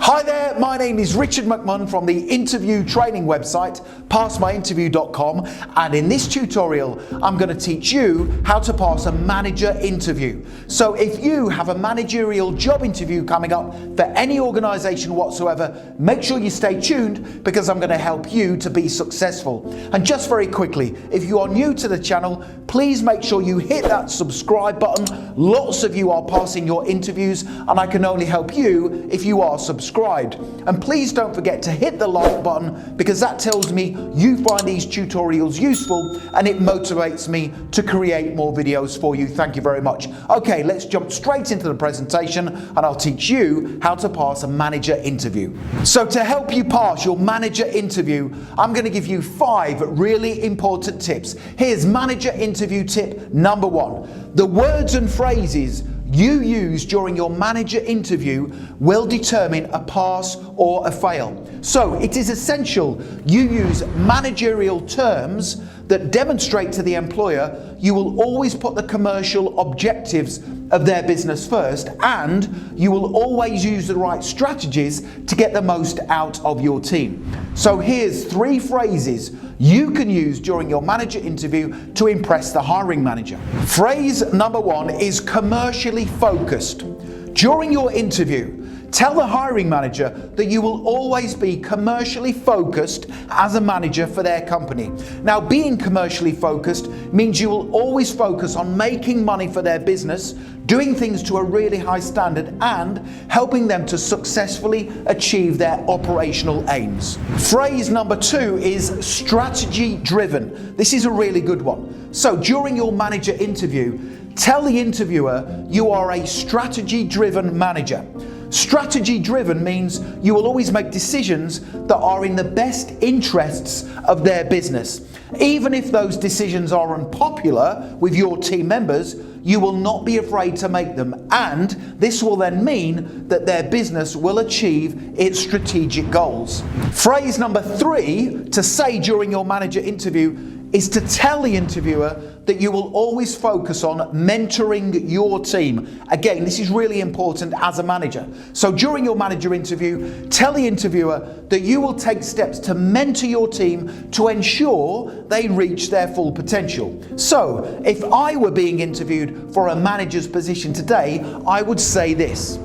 Hi there, my name is Richard McMahon from the interview training website, passmyinterview.com, and in this tutorial I'm going to teach you how to pass a manager interview. So if you have a managerial job interview coming up for any organisation whatsoever, make sure you stay tuned because I'm going to help you to be successful. And just very quickly, if you are new to the channel, please make sure you hit that subscribe button. Lots of you are passing your interviews and I can only help you if you are subscribed. And please don't forget to hit the like button because that tells me you find these tutorials useful and it motivates me to create more videos for you. Thank you very much. Okay, let's jump straight into the presentation and I'll teach you how to pass a manager interview. So to help you pass your manager interview, I'm going to give you 5 really important tips. Here's manager interview tip number 1. The words and phrases you use during your manager interview will determine a pass or a fail. So it is essential you use managerial terms that demonstrate to the employer you will always put the commercial objectives of their business first, and you will always use the right strategies to get the most out of your team. So here's 3 phrases you can use during your manager interview to impress the hiring manager. Phrase number 1 is commercially focused. During your interview, tell the hiring manager that you will always be commercially focused as a manager for their company. Now, being commercially focused means you will always focus on making money for their business, doing things to a really high standard, and helping them to successfully achieve their operational aims. Phrase number 2 is strategy driven. This is a really good one. So during your manager interview, tell the interviewer you are a strategy driven manager. Strategy driven means you will always make decisions that are in the best interests of their business. Even if those decisions are unpopular with your team members, you will not be afraid to make them, and this will then mean that their business will achieve its strategic goals. Phrase number 3 to say during your manager interview is to tell the interviewer that you will always focus on mentoring your team. Again, this is really important as a manager. So during your manager interview, tell the interviewer that you will take steps to mentor your team to ensure they reach their full potential. So if I were being interviewed for a manager's position today, I would say this: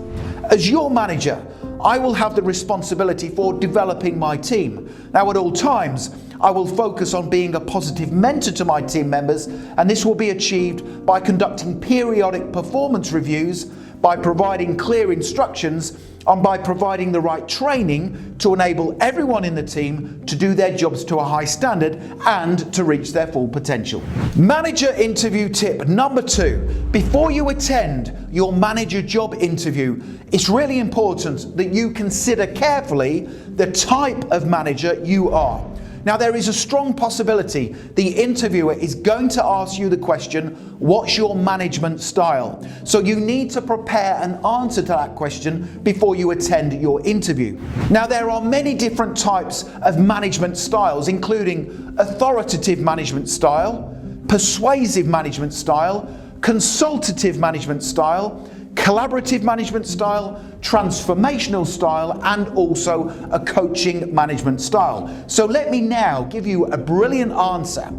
as your manager, I will have the responsibility for developing my team. Now, at all times, I will focus on being a positive mentor to my team members, and this will be achieved by conducting periodic performance reviews, by providing clear instructions, and by providing the right training to enable everyone in the team to do their jobs to a high standard and to reach their full potential. Manager interview tip number 2. Before you attend your manager job interview, it's really important that you consider carefully the type of manager you are. Now, there is a strong possibility the interviewer is going to ask you the question, what's your management style? So you need to prepare an answer to that question before you attend your interview. Now, there are many different types of management styles, including authoritative management style, persuasive management style, consultative management style, collaborative management style, transformational style, and also a coaching management style. So let me now give you a brilliant answer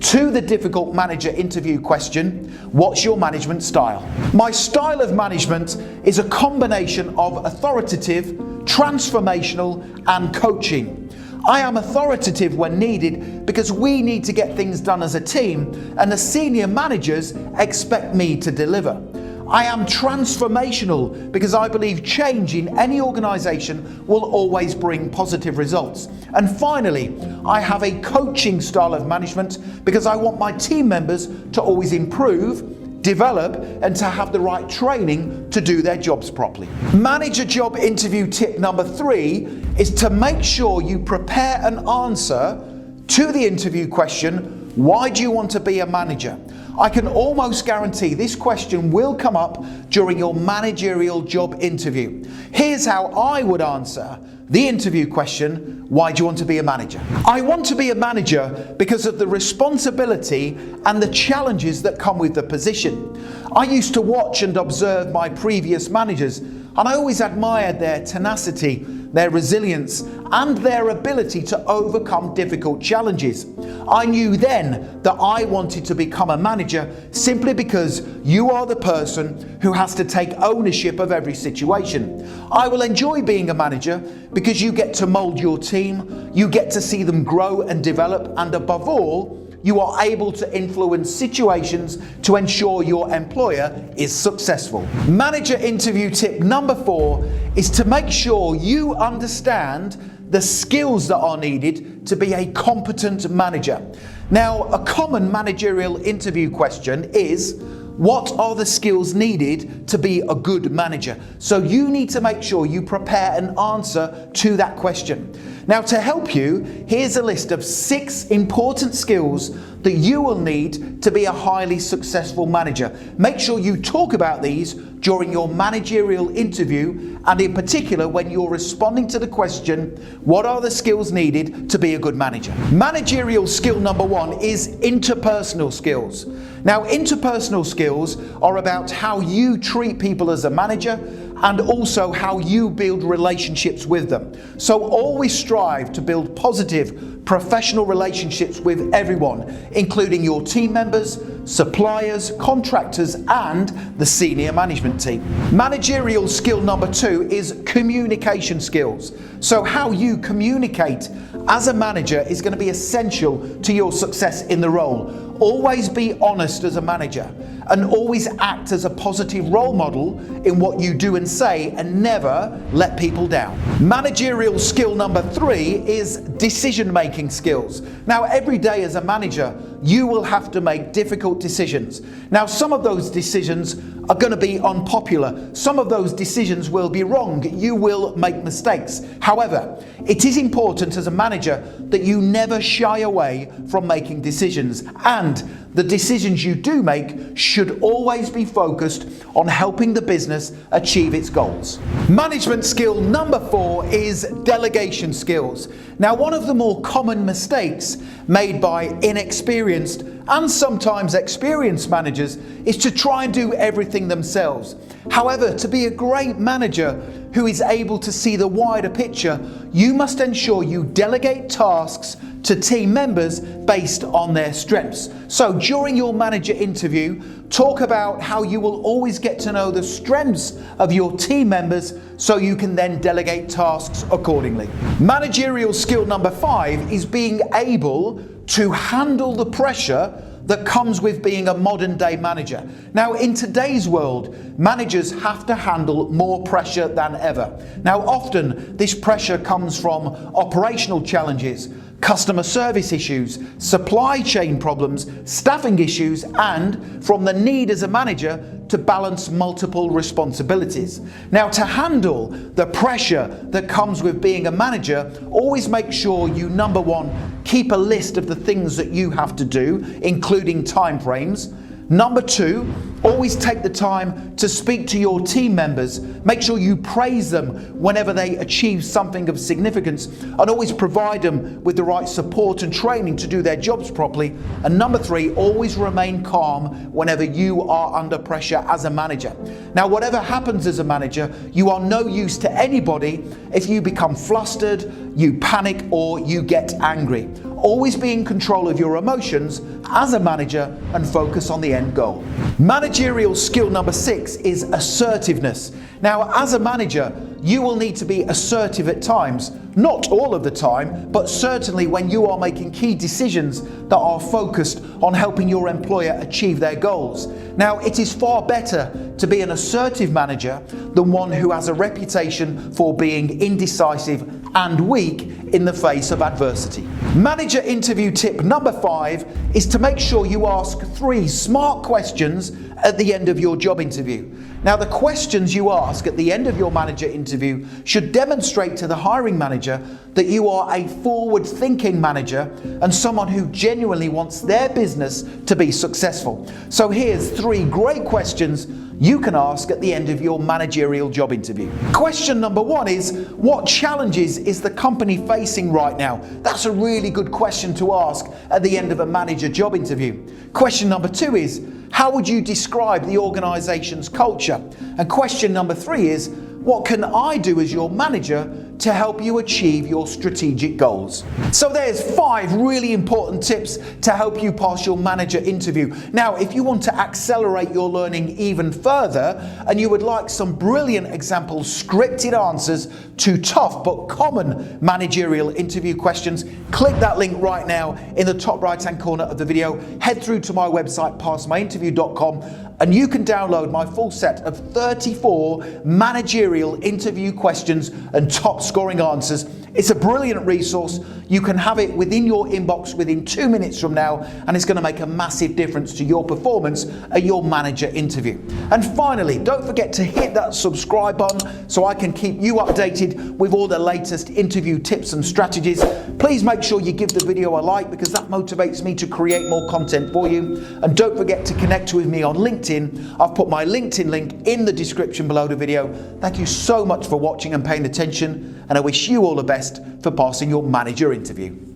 to the difficult manager interview question, what's your management style? My style of management is a combination of authoritative, transformational, and coaching. I am authoritative when needed because we need to get things done as a team, and the senior managers expect me to deliver. I am transformational because I believe change in any organisation will always bring positive results. And finally, I have a coaching style of management because I want my team members to always improve, develop, and to have the right training to do their jobs properly. Manager job interview tip number 3 is to make sure you prepare an answer to the interview question, why do you want to be a manager? I can almost guarantee this question will come up during your managerial job interview. Here's how I would answer the interview question, why do you want to be a manager? I want to be a manager because of the responsibility and the challenges that come with the position. I used to watch and observe my previous managers. and I always admired their tenacity, their resilience, and their ability to overcome difficult challenges. I knew then that I wanted to become a manager simply because you are the person who has to take ownership of every situation. I will enjoy being a manager because you get to mold your team, you get to see them grow and develop, and above all, you are able to influence situations to ensure your employer is successful. Manager interview tip number 4 is to make sure you understand the skills that are needed to be a competent manager. Now, a common managerial interview question is, what are the skills needed to be a good manager? So you need to make sure you prepare an answer to that question. Now, to help you, here's a list of 6 important skills that you will need to be a highly successful manager. Make sure you talk about these during your managerial interview, and in particular when you're responding to the question, what are the skills needed to be a good manager? Managerial skill number 1 is interpersonal skills. Now, interpersonal skills are about how you treat people as a manager and also how you build relationships with them. So always strive to build positive, professional relationships with everyone, including your team members, suppliers, contractors, and the senior management team. Managerial skill number 2 is communication skills. So how you communicate as a manager is going to be essential to your success in the role. Always be honest as a manager and always act as a positive role model in what you do and say, and never let people down. Managerial skill number 3 is decision-making skills. Now, every day as a manager, you will have to make difficult decisions. Now, some of those decisions are going to be unpopular. Some of those decisions will be wrong. You will make mistakes. However, it is important as a manager that you never shy away from making decisions, and the decisions you do make should always be focused on helping the business achieve its goals. Management skill number 4 is delegation skills. Now, one of the more common mistakes made by inexperienced and sometimes experienced managers is to try and do everything themselves. However, to be a great manager who is able to see the wider picture, you must ensure you delegate tasks to team members based on their strengths. So during your manager interview, talk about how you will always get to know the strengths of your team members so you can then delegate tasks accordingly. Managerial skill number 5 is being able to handle the pressure that comes with being a modern day manager. Now, in today's world, managers have to handle more pressure than ever. Now, often this pressure comes from operational challenges, customer service issues, supply chain problems, staffing issues, and from the need as a manager to balance multiple responsibilities. Now, to handle the pressure that comes with being a manager, always make sure you, number 1, keep a list of the things that you have to do, including timeframes. Number 2, always take the time to speak to your team members. Make sure you praise them whenever they achieve something of significance, and always provide them with the right support and training to do their jobs properly. And number 3, always remain calm whenever you are under pressure as a manager. Now, whatever happens as a manager, you are no use to anybody if you become flustered, you panic, or you get angry. Always be in control of your emotions as a manager and focus on the end goal. Managerial skill number 6 is assertiveness. Now, as a manager, you will need to be assertive at times. Not all of the time, but certainly when you are making key decisions that are focused on helping your employer achieve their goals. Now, it is far better to be an assertive manager than one who has a reputation for being indecisive and weak in the face of adversity. Manager interview tip number 5 is to make sure you ask 3 smart questions at the end of your job interview. Now, the questions you ask at the end of your manager interview should demonstrate to the hiring manager that you are a forward-thinking manager and someone who genuinely wants their business to be successful. So here's 3 great questions you can ask at the end of your managerial job interview. Question number 1 is, what challenges is the company facing right now? That's a really good question to ask at the end of a manager job interview. Question number 2 is, how would you describe the organization's culture? And question number 3 is, what can I do as your manager to help you achieve your strategic goals? So there's 5 really important tips to help you pass your manager interview. Now, if you want to accelerate your learning even further and you would like some brilliant example scripted answers to tough but common managerial interview questions, click that link right now in the top right hand corner of the video. Head through to my website passmyinterview.com and you can download my full set of 34 managerial interview questions and top scoring answers. It's a brilliant resource. You can have it within your inbox within 2 minutes from now, and it's going to make a massive difference to your performance at your manager interview. And finally, don't forget to hit that subscribe button so I can keep you updated with all the latest interview tips and strategies. Please make sure you give the video a like because that motivates me to create more content for you. And don't forget to connect with me on LinkedIn. I've put my LinkedIn link in the description below the video. Thank you so much for watching and paying attention, and I wish you all the best for passing your manager interview.